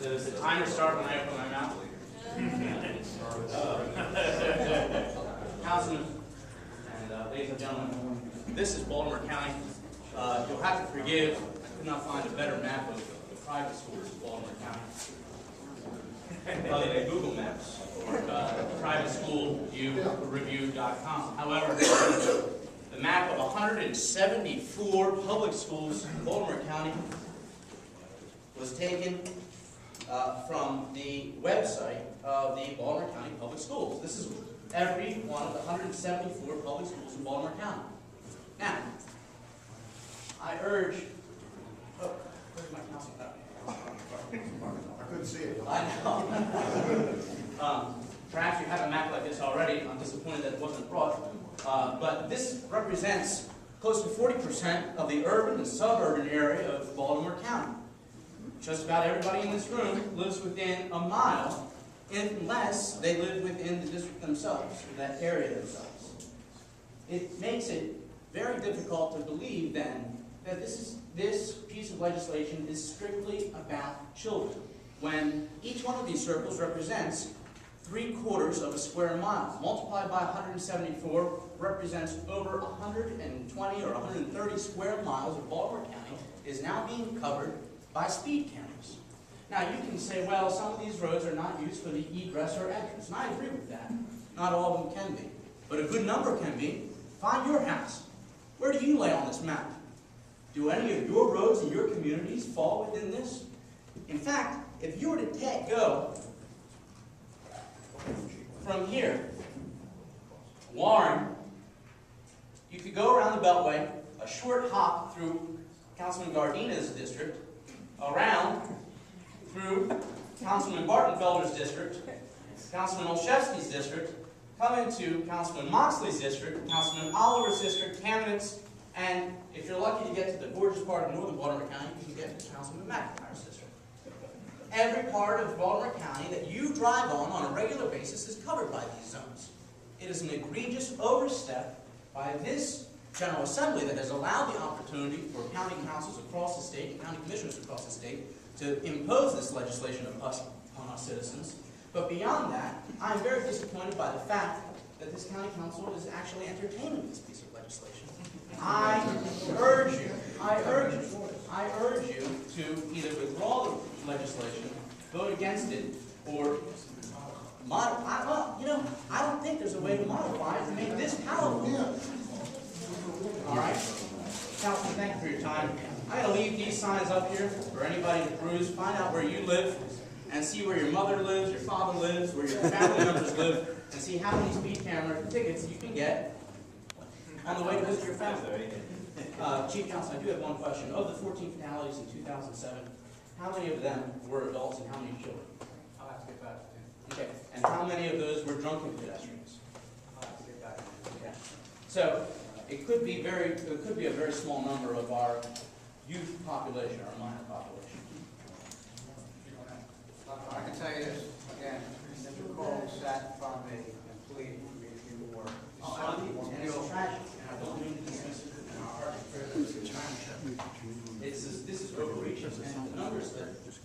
Does the timer start when I open my mouth? Councilman and ladies and gentlemen, this is Baltimore County. You'll have to forgive, I could not find a better map of the private schools in Baltimore County other than Google Maps or privateschoolreview.com. However, the map of 174 public schools in Baltimore County was taken from the website of the Baltimore County Public Schools. This is every one of the 174 public schools in Baltimore County. Now, I urge, where's my council? I couldn't see it. I know. Perhaps you have a map like this already. I'm disappointed that it wasn't brought. But this represents close to 40% of the urban and suburban area of Baltimore County. Just about everybody in this room lives within a mile, unless they live within the district themselves, or that area themselves. It makes it very difficult to believe, then, that this piece of legislation is strictly about children, when each one of these circles represents 3/4 of a square mile. Multiplied by 174 represents over 120 or 130 square miles of Baltimore County is now being covered by speed cameras. Now you can say, well, some of these roads are not used for the egress or entrance, and I agree with that. Not all of them can be, but a good number can be. Find your house. Where do you lay on this map? Do any of your roads in your communities fall within this? In fact, if you were to go from here, Warren, you could go around the Beltway, a short hop through Councilman Gardina's district, around through Councilman Bartenfelder's district, Councilman Olszewski's district, come into Councilman Moxley's district, Councilman Oliver's district, Camden's, and if you're lucky to get to the gorgeous part of northern Baltimore County, you can get to Councilman McIntyre's district. Every part of Baltimore County that you drive on a regular basis is covered by these zones. It is an egregious overstep by this General Assembly that has allowed the opportunity for county councils across the state and county commissioners across the state to impose this legislation on us citizens. But beyond that, I am very disappointed by the fact that this county council is actually entertaining this piece of legislation. I urge you to either withdraw the legislation, vote against it, or modify. Well, you know, I don't think there's a way to modify it to make this palatable. All right, Councilman, thank you for your time. I'm going to leave these signs up here for anybody to peruse. Find out where you live and see where your mother lives, your father lives, where your family members live, and see how many speed camera tickets you can get on the way to visit your family. Chief Counsel, I do have one question. Of the 14 fatalities in 2007, how many of them were adults and how many children? I'll have to get back to you. Okay. And how many of those were drunken pedestrians? I'll have to get back to you. Okay. So it could be a very small number of our youth population, our minor population. I can tell you this, again, Mr. Cole sat in front of me and pleaded for me to do more. And it's tragic, and I don't mean to dismiss it in our heart. This is overreaching, and the numbers that Mr.